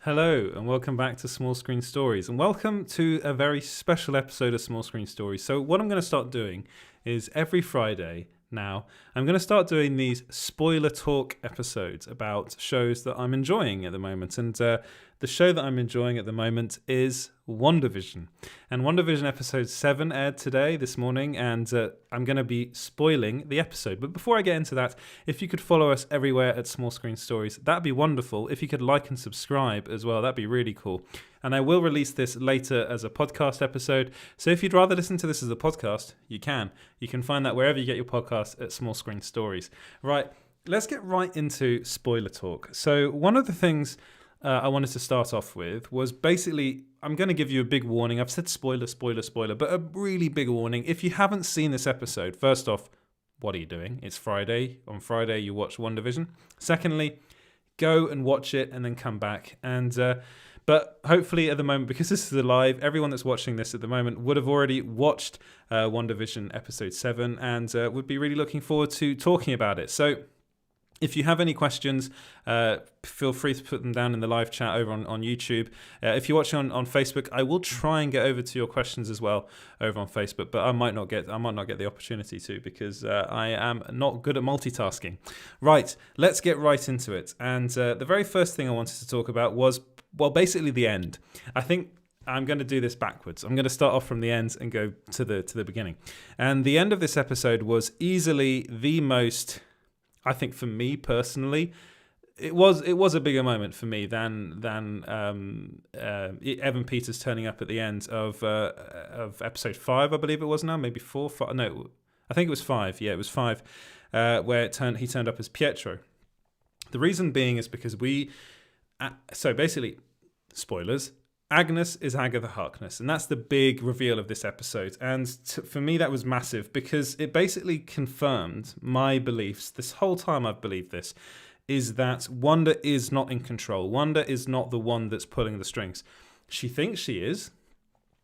Hello and welcome back to Small Screen Stories, and welcome to a very special episode of Small Screen Stories. So what I'm going to start doing is every Friday now, I'm going to start doing these spoiler talk episodes about shows that I'm enjoying at the moment. And the show that I'm enjoying at the moment is WandaVision. And WandaVision episode 7 aired this morning, and I'm going to be spoiling the episode. But before I get into that, if you could follow us everywhere at Small Screen Stories, that'd be wonderful. If you could like and subscribe as well, that'd be really cool. And I will release this later as a podcast episode. So if you'd rather listen to this as a podcast, you can. You can find that wherever you get your podcast at Small Screen Stories. Right, let's get right into spoiler talk. So one of the things I wanted to start off with was basically, I'm going to give you a big warning. I've said spoiler, but a really big warning. If you haven't seen this episode, first off, what are you doing? It's Friday. On Friday, you watch WandaVision. Secondly, go and watch it and then come back. But hopefully at the moment, because this is live, everyone that's watching this at the moment would have already watched WandaVision episode 7 and would be really looking forward to talking about it. So if you have any questions, feel free to put them down in the live chat over on YouTube. If you're watching on Facebook, I will try and get over to your questions as well over on Facebook, but I might not get the opportunity to because I am not good at multitasking. Right, let's get right into it. And the very first thing I wanted to talk about was, well, basically the end. I think I'm going to do this backwards. I'm going to start off from the end and go to the beginning. And the end of this episode was easily the most, I think for me personally, it was a bigger moment for me than Evan Peters turning up at the end of episode 5, I believe it was now, maybe 4, 5, no, I think it was 5. Yeah, it was 5, where he turned up as Pietro. The reason being is because so basically, spoilers, Agnes is Agatha Harkness, and that's the big reveal of this episode. And for me, that was massive because it basically confirmed my beliefs. This whole time I've believed this, is that Wanda is not in control. Wanda is not the one that's pulling the strings. She thinks she is,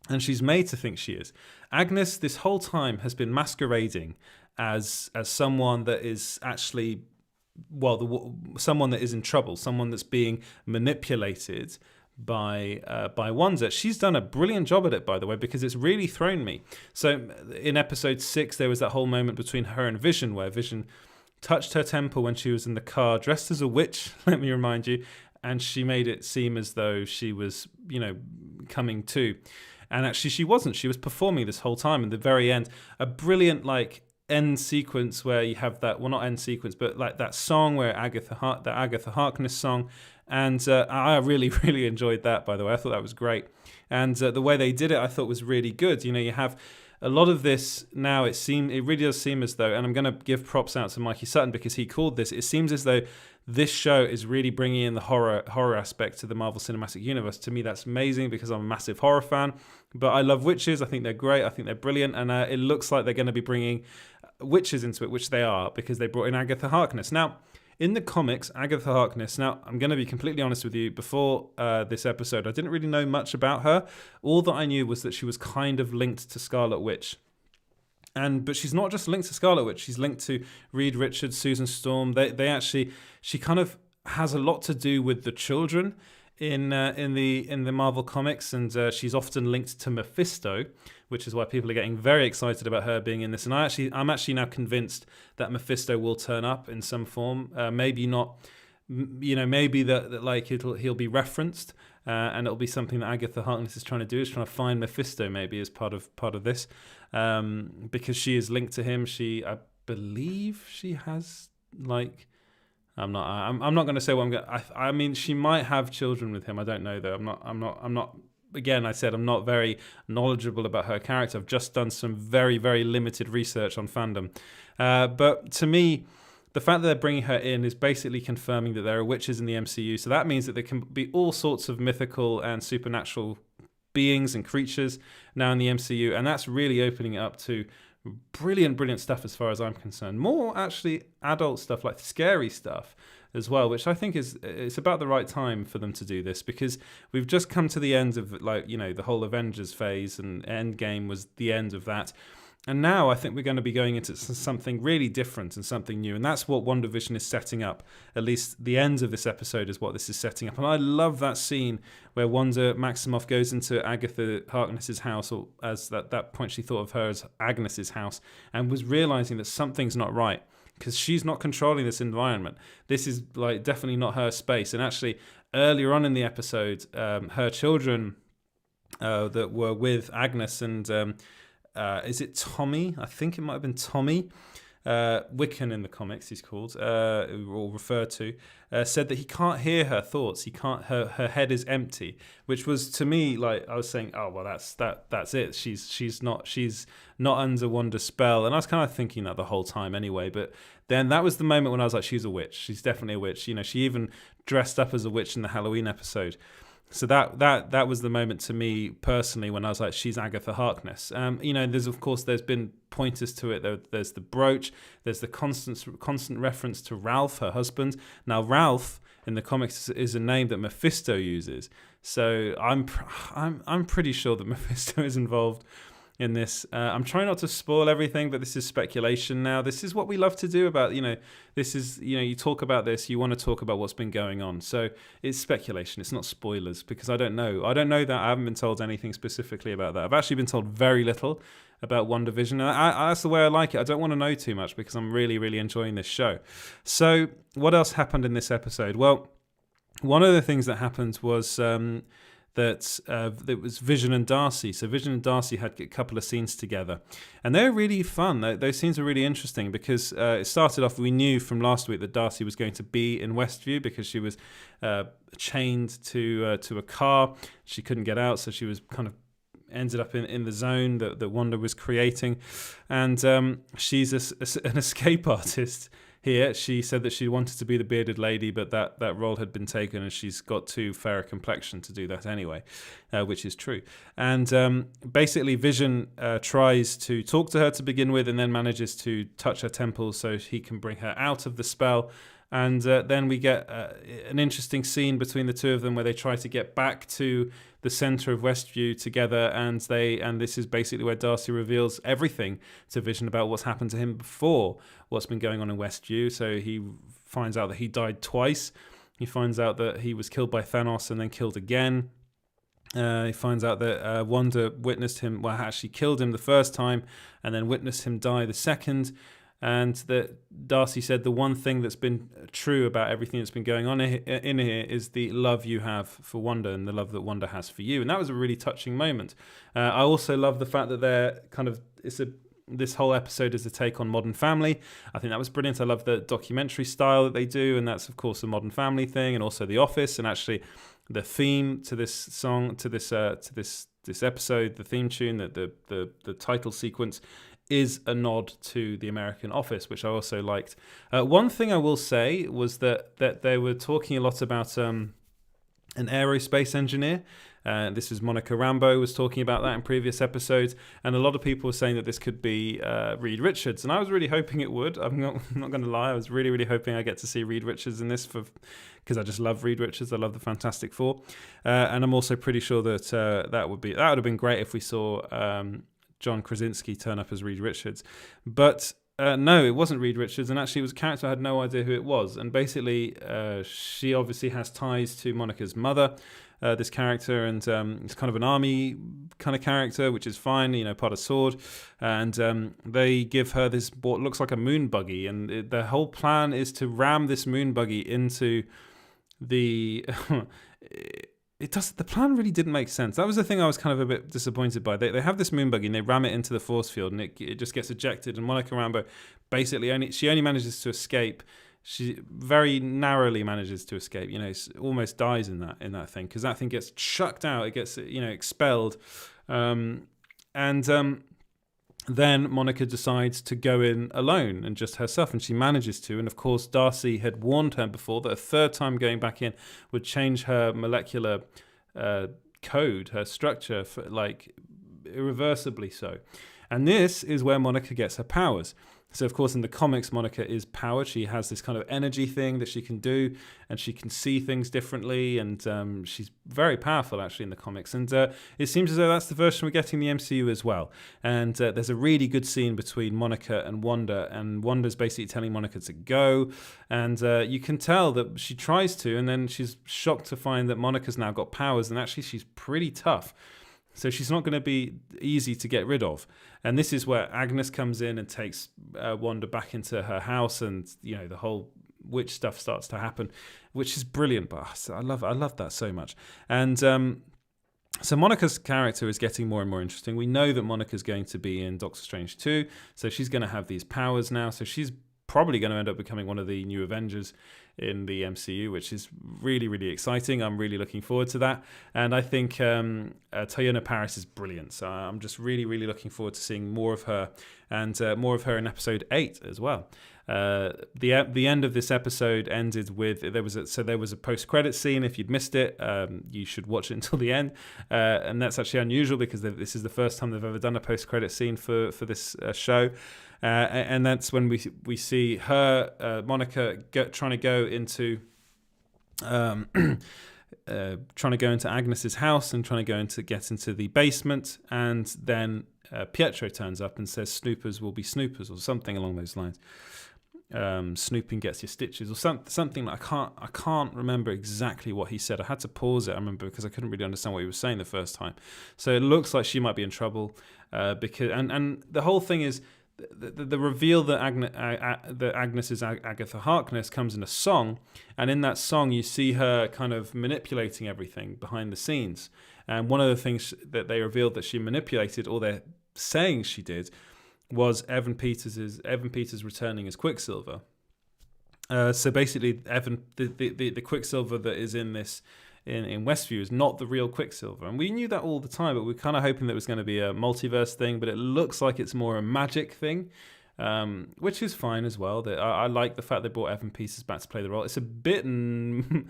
and she's made to think she is. Agnes, this whole time, has been masquerading as someone that is actually, someone that is in trouble, someone that's being manipulated by Wanda. She's done a brilliant job at it, by the way, because it's really thrown me. So in episode 6, there was that whole moment between her and Vision where Vision touched her temple when she was in the car dressed as a witch, let me remind you, and she made it seem as though she was, coming to. And actually she wasn't. She was performing this whole time. In the very end, a brilliant end sequence where you have that, well, not end sequence, but like that song where the Agatha Harkness song. And I really, really enjoyed that, by the way. I thought that was great. And the way they did it, I thought was really good. You have a lot of this now, it really does seem as though, and I'm going to give props out to Mikey Sutton because he called this, it seems as though this show is really bringing in the horror aspect to the Marvel Cinematic Universe. To me, that's amazing because I'm a massive horror fan. But I love witches. I think they're great. I think they're brilliant. And it looks like they're going to be bringing witches into it, which they are, because they brought in Agatha Harkness. Now, in the comics, Agatha Harkness, now I'm going to be completely honest with you, before this episode, I didn't really know much about her. All that I knew was that she was kind of linked to Scarlet Witch. But she's not just linked to Scarlet Witch, she's linked to Reed Richards, Susan Storm. She kind of has a lot to do with the children in the Marvel comics, and she's often linked to Mephisto, which is why people are getting very excited about her being in this. And I'm actually now convinced that Mephisto will turn up in some form. Maybe not, maybe that he'll be referenced, and it'll be something that Agatha Harkness is trying to do, is trying to find Mephisto maybe as part of this, because she is linked to him. I believe she has I'm not going to say what I'm going. I mean, she might have children with him. I don't know though. I'm not. Again, I said I'm not very knowledgeable about her character. I've just done some very, very limited research on fandom. But to me, the fact that they're bringing her in is basically confirming that there are witches in the MCU. So that means that there can be all sorts of mythical and supernatural beings and creatures now in the MCU, and that's really opening it up to brilliant stuff as far as I'm concerned. More actually adult stuff, like scary stuff as well, which I think it's about the right time for them to do this, because we've just come to the end of the whole Avengers phase, and Endgame was the end of that. now I think we're going to be going into something really different and something new. And that's what WandaVision is setting up. At least the end of this episode is what this is setting up. And I love that scene where Wanda Maximoff goes into Agatha Harkness's house, or as that point she thought of her as Agnes's house, and was realizing that something's not right because she's not controlling this environment. This is like definitely not her space. And actually, earlier on in the episode, her children that were with Agnes and... is it Tommy? I think it might have been Tommy. Wiccan in the comics, he's called, or referred to, said that he can't hear her thoughts. He can't. Her head is empty, which was to me like I was saying, oh well, that's it. She's not under Wanda's spell, and I was kind of thinking that the whole time anyway. But then that was the moment when I was like, she's a witch. She's definitely a witch. You know, she even dressed up as a witch in the Halloween episode. So that was the moment to me personally when I was like, she's Agatha Harkness. You know, there's been pointers to it. There's the brooch. There's the constant reference to Ralph, her husband. Now Ralph in the comics is a name that Mephisto uses. So I'm pretty sure that Mephisto is involved in this. I'm trying not to spoil everything, but this is speculation now. This is what we love to do about, this is, you talk about this, you want to talk about what's been going on. So it's speculation. It's not spoilers because I don't know. I don't know that. I haven't been told anything specifically about that. I've actually been told very little about WandaVision. And that's the way I like it. I don't want to know too much because I'm really, really enjoying this show. So what else happened in this episode? Well, one of the things that happened was... that it was Vision and Darcy. So Vision and Darcy had a couple of scenes together. And they're really fun. Those scenes are really interesting because it started off, we knew from last week that Darcy was going to be in Westview because she was chained to a car. She couldn't get out, so she was kind of ended up in the zone that Wanda was creating. And she's an escape artist. Here, she said that she wanted to be the bearded lady, but that role had been taken, and she's got too fair a complexion to do that anyway, which is true. And basically, Vision tries to talk to her to begin with, and then manages to touch her temples so he can bring her out of the spell. And then we get an interesting scene between the two of them where they try to get back to the center of Westview together, and this is basically where Darcy reveals everything to Vision about what's happened to him before, what's been going on in Westview. So he finds out that he died twice. He finds out that he was killed by Thanos and then killed again. He finds out that Wanda witnessed him, well, actually killed him the first time and then witnessed him die the second. And that Darcy said the one thing that's been true about everything that's been going on in here is the love you have for Wanda and the love that Wanda has for you. And that was a really touching moment. I also love the fact that they're kind of, this whole episode is a take on Modern Family. I think that was brilliant. I love the documentary style that they do. And that's, of course, a Modern Family thing, and also The Office. And actually the theme to this song, to this episode, the theme tune, the title sequence, is a nod to the American Office, which I also liked. One thing I will say was that they were talking a lot about an aerospace engineer. This is Monica Rambeau was talking about that in previous episodes, and a lot of people were saying that this could be Reed Richards, and I was really hoping it would. I'm not going to lie, I was really, really hoping I get to see Reed Richards in this because I just love Reed Richards. I love the Fantastic Four, and I'm also pretty sure that that would have been great if we saw John Krasinski turn up as Reed Richards. But no, it wasn't Reed Richards, and actually it was a character I had no idea who it was. And basically, she obviously has ties to Monica's mother, this character, and it's kind of an army kind of character, which is fine, part of SWORD. And they give her this, what looks like a moon buggy, and the whole plan is to ram this moon buggy into the... The plan really didn't make sense. That was the thing I was kind of a bit disappointed by. They have this moon buggy and they ram it into the force field, and it just gets ejected. And Monica Rambeau basically only manages to escape. She very narrowly manages to escape. Almost dies in that thing because that thing gets chucked out. It gets expelled, then Monica decides to go in alone and just herself, and she manages to. And of course, Darcy had warned her before that a third time going back in would change her molecular code, her structure, irreversibly so. And this is where Monica gets her powers. So, of course, in the comics, Monica is powered. She has this kind of energy thing that she can do, and she can see things differently, and she's very powerful, actually, in the comics. And it seems as though that's the version we're getting in the MCU as well. And there's a really good scene between Monica and Wanda's basically telling Monica to go, and you can tell that she tries to, and then she's shocked to find that Monica's now got powers, and actually she's pretty tough. So she's not going to be easy to get rid of. And this is where Agnes comes in and takes Wanda back into her house, and the whole witch stuff starts to happen, which is brilliant. But I love that so much. And so Monica's character is getting more and more interesting. We know that Monica's going to be in Doctor Strange 2, so she's going to have these powers now. So she's probably going to end up becoming one of the new Avengers in the MCU, which is really, really exciting. I'm really looking forward to that. And I think Teyonah Parris is brilliant. So I'm just really, really looking forward to seeing more of her, and more of her in episode 8 as well. The end of this episode ended with there was a post-credit scene. If you'd missed it, you should watch it until the end, and that's actually unusual because this is the first time they've ever done a post-credit scene for this show. And that's when we see her, Monica, trying to go into Agnes's house and trying to get into the basement, and then Pietro turns up and says snoopers will be snoopers, or something along those lines. Snooping gets your stitches, or something like I can't remember exactly what he said. I had to pause it, I remember, because I couldn't really understand what he was saying the first time. So it looks like she might be in trouble, because and the whole thing is the reveal that Agnes is Agatha Harkness comes in a song, and in that song you see her kind of manipulating everything behind the scenes. And one of the things that they revealed that she manipulated, or they're saying she did, was Evan Peters returning as Quicksilver. So basically, the Quicksilver that is in this in Westview is not the real Quicksilver, and we knew that all the time. But we're kind of hoping that it was going to be a multiverse thing. But it looks like it's more a magic thing, which is fine as well. I like the fact they brought Evan Peters back to play the role. It's a bit mean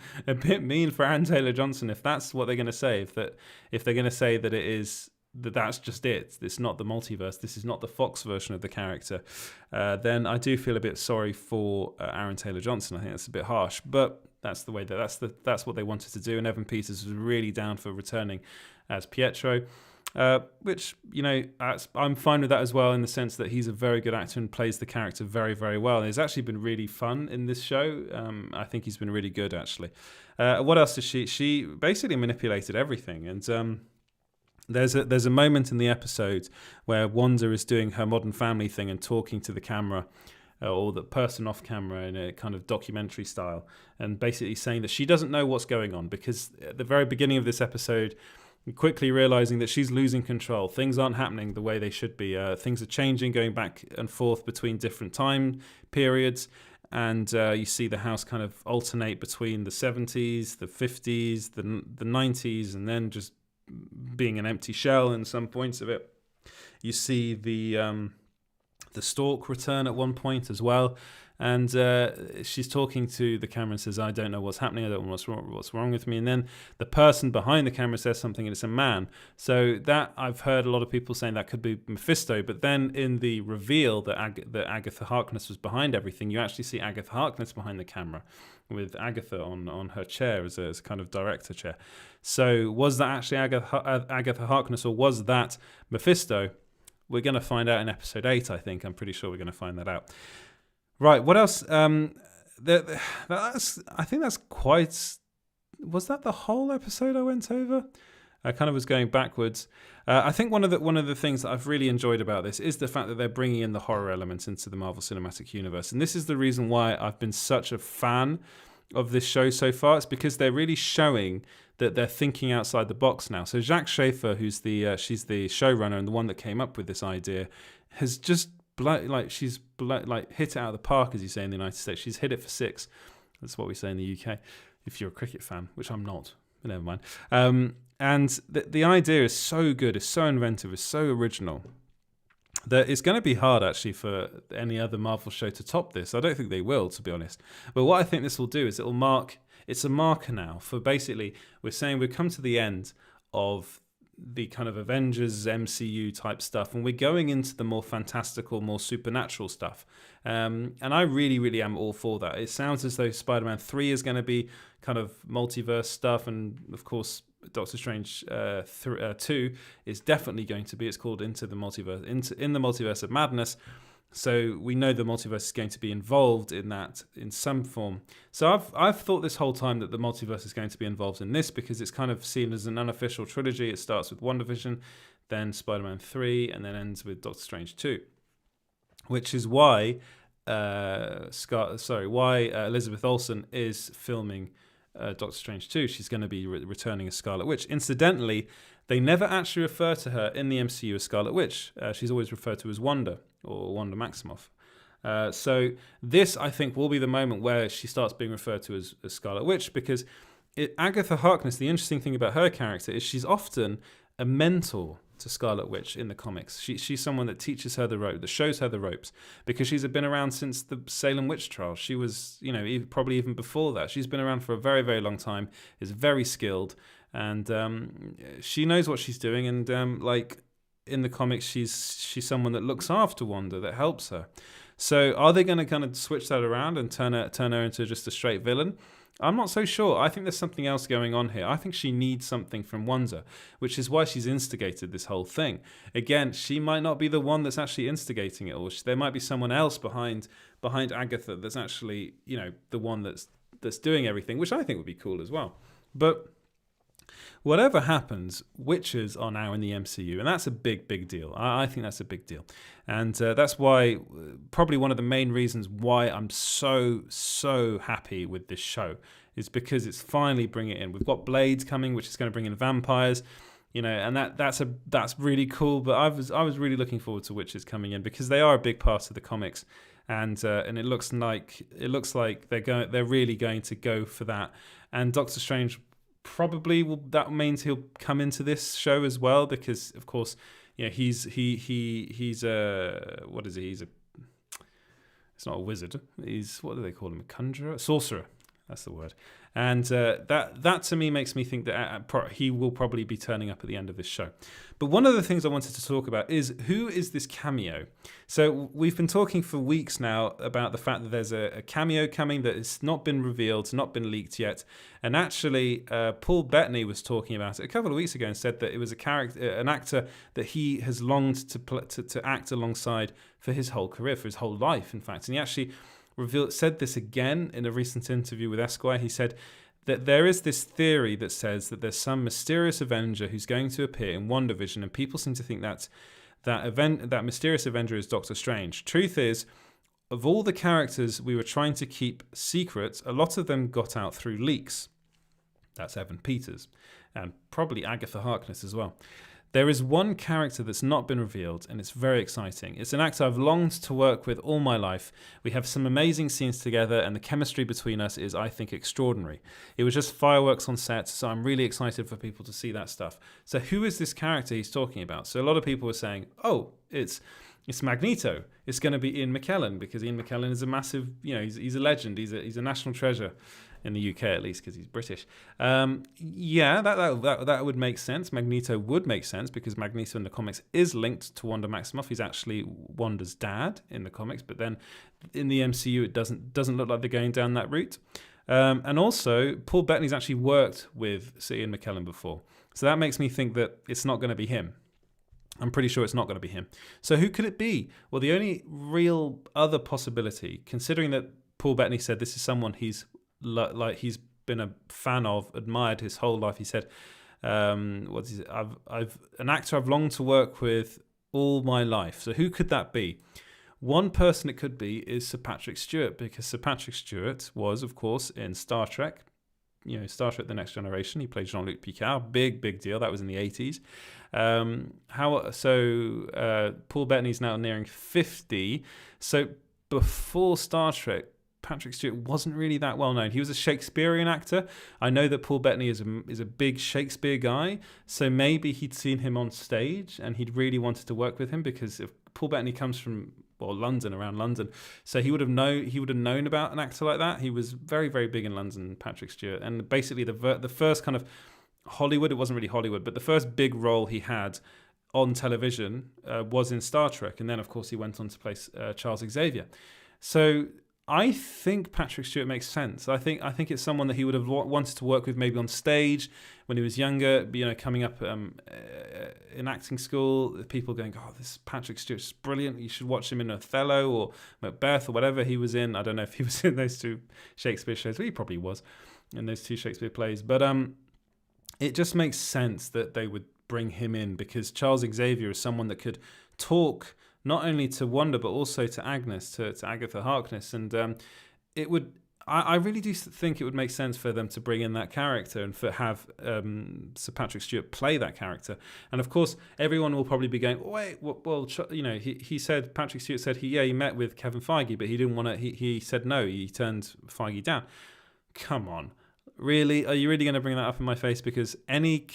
for Aaron Taylor-Johnson if that's what they're going to say. If they're going to say that it is. That's just it. It's not the multiverse. This is not the Fox version of the character. Then I do feel a bit sorry for Aaron Taylor-Johnson. I think that's a bit harsh, but that's the way that's what they wanted to do. And Evan Peters was really down for returning as Pietro, which I'm fine with that as well, in the sense that he's a very good actor and plays the character very, very well. And it's actually been really fun in this show. I think he's been really good, actually. What else did she? She basically manipulated everything, and. There's a moment in the episode where Wanda is doing her Modern Family thing and talking to the camera, or the person off camera, in a kind of documentary style, and basically saying that she doesn't know what's going on, because at the very beginning of this episode, quickly realizing that she's losing control. Things aren't happening the way they should be. Things are changing, going back and forth between different time periods. And you see the house kind of alternate between the 70s, the 50s, the 90s, and then just being an empty shell in some points of it. You see the Stork return at one point as well, and she's talking to the camera and says, "I don't know what's happening. I don't know what's wrong with me." And then the person behind the camera says something, and it's a man. So that, I've heard a lot of people saying that could be Mephisto. But then in the reveal that Agatha Harkness was behind everything, you actually see Agatha Harkness behind the camera, with Agatha on her chair as a kind of director chair. So was that actually Agatha Harkness, or was that Mephisto? We're going to find out in episode 8, I think. I'm pretty sure we're going to find that out. Right, what else? I think that's quite... Was that the whole episode I went over? I kind of was going backwards. I think one of the things that I've really enjoyed about this is the fact that they're bringing in the horror element into the Marvel Cinematic Universe. And this is the reason why I've been such a fan of this show so far. It's because they're really showing that they're thinking outside the box now. So Jacques Schaefer, who's she's the showrunner and the one that came up with this idea, has just hit it out of the park, as you say in the United States. She's hit it for 6. That's what we say in the UK, if you're a cricket fan, which I'm not, but never mind. And the idea is so good, it's so inventive, it's so original, that it's going to be hard, actually, for any other Marvel show to top this. I don't think they will, to be honest. But what I think this will do is it's a marker now for, basically, we're saying we've come to the end of the kind of Avengers MCU type stuff, and we're going into the more fantastical, more supernatural stuff. And I really, really am all for that. It sounds as though Spider-Man 3 is going to be kind of multiverse stuff, and of course Doctor Strange 2 is definitely going to be. It's called Into the Multiverse, in the Multiverse of Madness. So we know the multiverse is going to be involved in that in some form. So I've thought this whole time that the multiverse is going to be involved in this, because it's kind of seen as an unofficial trilogy. It starts with WandaVision, then Spider-Man 3, and then ends with Doctor Strange 2, which is why Elizabeth Olsen is filming Doctor Strange 2. She's going to be returning as Scarlet Witch. Incidentally, they never actually refer to her in the MCU as Scarlet Witch. She's always referred to as Wanda, or Wanda Maximoff. So this, I think, will be the moment where she starts being referred to as Scarlet Witch, because Agatha Harkness, the interesting thing about her character is she's often a mentor to Scarlet Witch in the comics. She's someone that teaches her the rope, that shows her the ropes, because she's been around since the Salem witch trials. She was, probably even before that. She's been around for a very, very long time, is very skilled, and she knows what she's doing. And in the comics, she's someone that looks after Wanda, that helps her. So are they going to kind of switch that around and turn her into just a straight villain? I'm not so sure. I think there's something else going on here. I think she needs something from Wanda, which is why she's instigated this whole thing. Again, she might not be the one that's actually instigating it, or there might be someone else behind Agatha that's actually, the one that's doing everything, which I think would be cool as well. But whatever happens, witches are now in the MCU, and that's a big, big deal. I think that's a big deal. And that's why, probably one of the main reasons why I'm so, so happy with this show is because it's finally bringing it in. We've got Blades coming, which is going to bring in vampires, and that's really cool. But I was really looking forward to witches coming in, because they are a big part of the comics, and it looks like they're really going to go for that. And Doctor Strange probably will. That means he'll come into this show as well, because of course, he's a what is he? It's not a wizard. What do they call him? A conjurer, sorcerer. That's the word. And that to me makes me think that he will probably be turning up at the end of this show. But one of the things I wanted to talk about is, who is this cameo? So we've been talking for weeks now about the fact that there's a cameo coming that has not been revealed, not been leaked yet. And actually, Paul Bettany was talking about it a couple of weeks ago and said that it was an actor that he has longed to act alongside for his whole career, for his whole life, in fact. And he actually said this again in a recent interview with Esquire. He said that there is this theory that says that there's some mysterious Avenger who's going to appear in WandaVision, and people seem to think that mysterious Avenger is Doctor Strange. Truth is, of all the characters we were trying to keep secret, a lot of them got out through leaks. That's Evan Peters, and probably Agatha Harkness as well. There is one character that's not been revealed, and it's very exciting. It's an actor I've longed to work with all my life. We have some amazing scenes together, and the chemistry between us is, I think, extraordinary. It was just fireworks on set, so I'm really excited for people to see that stuff. So who is this character he's talking about? So a lot of people were saying, oh, it's Magneto. It's going to be Ian McKellen, because Ian McKellen is a massive, he's a legend. He's a national treasure. In the UK, at least, because he's British. That would make sense. Magneto would make sense, because Magneto in the comics is linked to Wanda Maximoff. He's actually Wanda's dad in the comics, but then in the MCU, it doesn't look like they're going down that route. And also, Paul Bettany's actually worked with Sir Ian McKellen before, so that makes me think that it's not going to be him. I'm pretty sure it's not going to be him. So who could it be? Well, the only real other possibility, considering that Paul Bettany said this is someone he's been a fan of, admired his whole life. He said, I've an actor I've longed to work with all my life. So who could that be? One person it could be is Sir Patrick Stewart, because Sir Patrick Stewart was, of course, in Star Trek. Star Trek The Next Generation. He played Jean-Luc Picard. Big deal. That was in the 80s. Paul Bettany's now nearing 50. So before Star Trek, Patrick Stewart wasn't really that well known. He was a Shakespearean actor. I know that Paul Bettany is a big Shakespeare guy, so maybe he'd seen him on stage and he'd really wanted to work with him, because if Paul Bettany comes from London, around London, so he would have known about an actor like that. He was very, very big in London, Patrick Stewart, and basically the first kind of Hollywood. It wasn't really Hollywood, but the first big role he had on television was in Star Trek. And then, of course, he went on to play Charles Xavier. So I think Patrick Stewart makes sense. I think it's someone that he would have wanted to work with maybe on stage when he was younger, coming up in acting school. People going, oh, this Patrick Stewart's brilliant. You should watch him in Othello or Macbeth or whatever he was in. I don't know if he was in those two Shakespeare shows. Well, he probably was in those two Shakespeare plays. But it just makes sense that they would bring him in, because Charles Xavier is someone that could talk not only to Wanda but also to Agnes, to Agatha Harkness, and it would. I really do think it would make sense for them to bring in that character and have Sir Patrick Stewart play that character. And of course, everyone will probably be going, wait, well, he said, Patrick Stewart said he met with Kevin Feige, but he didn't want to. He said no. He turned Feige down. Come on. Really? Are you really going to bring that up in my face? Because any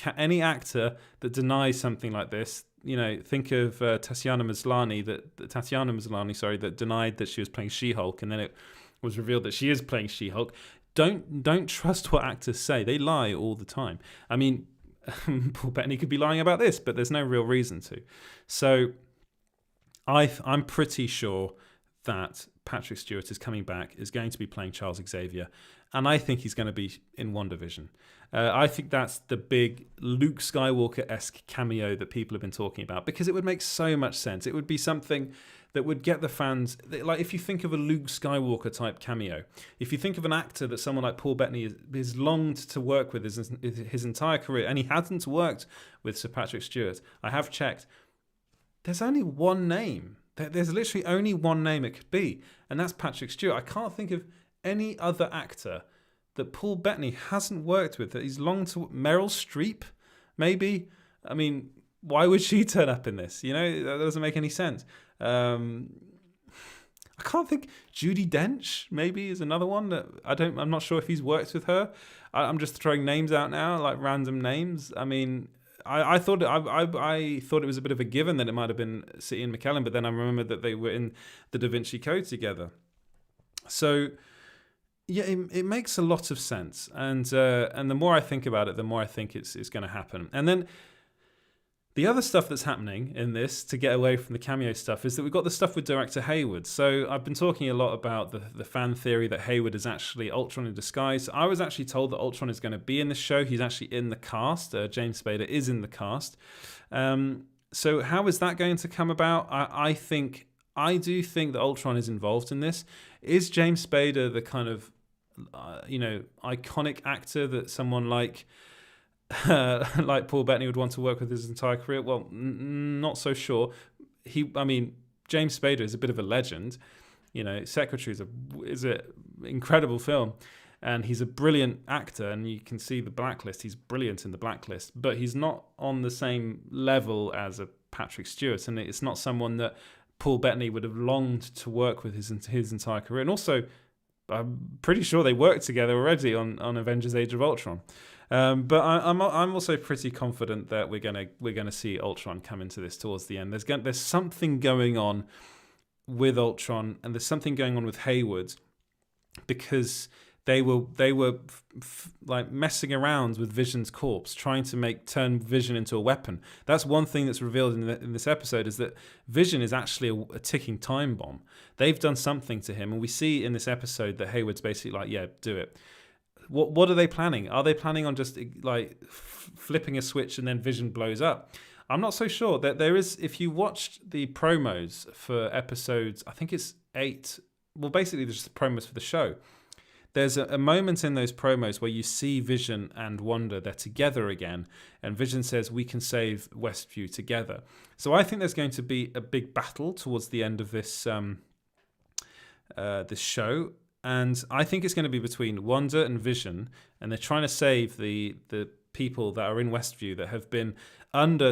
actor that denies something like this, think of Tatiana Maslany, that denied that she was playing She-Hulk, and then it was revealed that she is playing She-Hulk. Don't trust what actors say. They lie all the time. I mean, Paul Bettany could be lying about this, but there's no real reason to. So I'm pretty sure that Patrick Stewart is coming back, is going to be playing Charles Xavier, and I think he's going to be in WandaVision. I think that's the big Luke Skywalker-esque cameo that people have been talking about, because it would make so much sense. It would be something that would get the fans, like if you think of a Luke Skywalker type cameo, if you think of an actor that someone like Paul Bettany has longed to work with his entire career, and he hasn't worked with Sir Patrick Stewart, I have checked, there's only one name. There's literally only one name it could be, and that's Patrick Stewart. I can't think of any other actor that Paul Bettany hasn't worked with that he's longed to. Meryl Streep, maybe. I mean, why would she turn up in this? That doesn't make any sense. I can't think. Judi Dench maybe is another one that I'm not sure if he's worked with her. I'm just throwing names out now, like random names. I mean, I thought it was a bit of a given that it might have been Ian McKellen, but then I remembered that they were in the Da Vinci Code together. So yeah, it makes a lot of sense, and the more I think about it, the more I think it's going to happen. And then the other stuff that's happening in this, to get away from the cameo stuff, is that we've got the stuff with director Hayward. So I've been talking a lot about the fan theory that Hayward is actually Ultron in disguise. I was actually told that Ultron is going to be in this show. He's actually in the cast. James Spader is in the cast. So how is that going to come about? I do think that Ultron is involved in this. Is James Spader the kind of iconic actor that someone like Paul Bettany would want to work with his entire career? Well, not so sure. James Spader is a bit of a legend. Secretary is a incredible film, and he's a brilliant actor, and you can see the Blacklist. He's brilliant in the Blacklist, but he's not on the same level as a Patrick Stewart, and it's not someone that Paul Bettany would have longed to work with his entire career. And also, I'm pretty sure they worked together already on Avengers: Age of Ultron. But I'm also pretty confident that we're gonna see Ultron come into this towards the end. There's something going on with Ultron, and there's something going on with Hayward, because they were like messing around with Vision's corpse, trying to turn Vision into a weapon. That's one thing that's revealed in this episode, is that Vision is actually a ticking time bomb. They've done something to him, and we see in this episode that Hayward's basically like, yeah, do it. What are they planning? Are they planning on just like flipping a switch and then Vision blows up? I'm not so sure. That there is, if you watched the promos for episodes, I think it's 8. Well, basically, there's just the promos for the show. There's a moment in those promos where you see Vision and Wanda, they're together again, and Vision says, we can save Westview together. So I think there's going to be a big battle towards the end of this this show, and I think it's going to be between Wanda and Vision, and they're trying to save the people that are in Westview that have been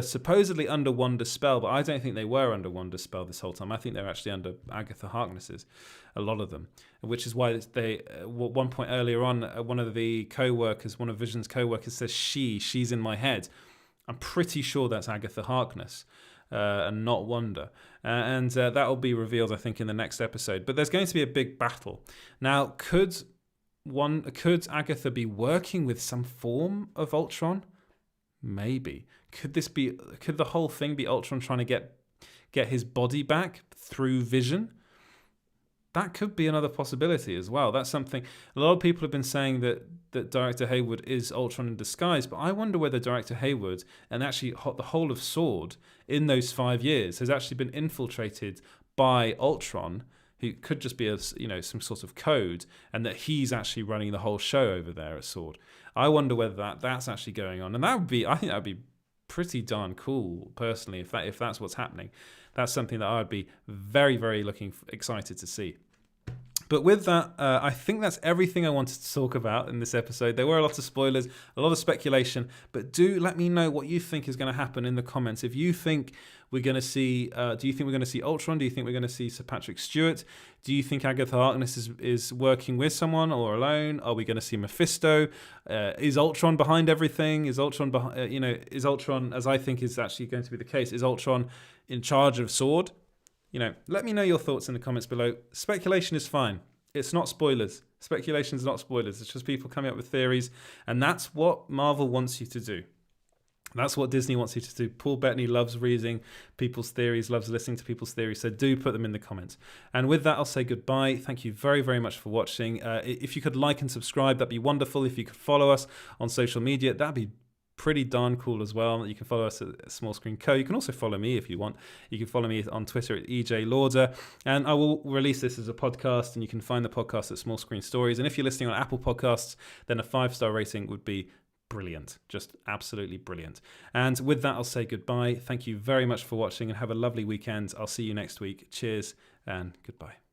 supposedly under Wanda's spell, but I don't think they were under Wanda's spell this whole time. I think they're actually under Agatha Harkness's, a lot of them, which is why they, at one point earlier on, one of Vision's co-workers says, she's in my head. I'm pretty sure that's Agatha Harkness and not Wanda. And that will be revealed, I think, in the next episode. But there's going to be a big battle. Now, could Agatha be working with some form of Ultron? Maybe. Could the whole thing be Ultron trying to get his body back through Vision? That could be another possibility as well. That's something a lot of people have been saying, that Director Hayward is Ultron in disguise, but I wonder whether Director Hayward and actually the whole of S.W.O.R.D. in those 5 years has actually been infiltrated by Ultron, who could just be some sort of code, and that he's actually running the whole show over there at S.W.O.R.D. I wonder whether that's actually going on, and I think that would be pretty darn cool personally if that's what's happening. That's something that I would be very, very excited to see. But with that, I think that's everything I wanted to talk about in this episode. There were a lot of spoilers, a lot of speculation, but do let me know what you think is going to happen in the comments. If you think we're going to see, do you think we're going to see Ultron? Do you think we're going to see Sir Patrick Stewart? Do you think Agatha Harkness is working with someone or alone? Are we going to see Mephisto? Is Ultron behind everything? Is Ultron, is Ultron, as I think is actually going to be the case, is Ultron in charge of S.W.O.R.D.? Let me know your thoughts in the comments below. Speculation is fine. It's not spoilers. Speculation is not spoilers. It's just people coming up with theories. And that's what Marvel wants you to do. That's what Disney wants you to do. Paul Bettany loves reading people's theories, loves listening to people's theories. So do put them in the comments. And with that, I'll say goodbye. Thank you very, very much for watching. If you could like and subscribe, that'd be wonderful. If you could follow us on social media, that'd be pretty darn cool as well. You can follow us at Small Screen Co. You can also follow me if you want. You can follow me on Twitter at EJ Lauder, and I will release this as a podcast, and you can find the podcast at Small Screen Stories. And if you're listening on Apple Podcasts, then a 5-star rating would be brilliant, just absolutely brilliant. And with that, I'll say goodbye. Thank you very much for watching, and have a lovely weekend. I'll see you next week. Cheers and goodbye.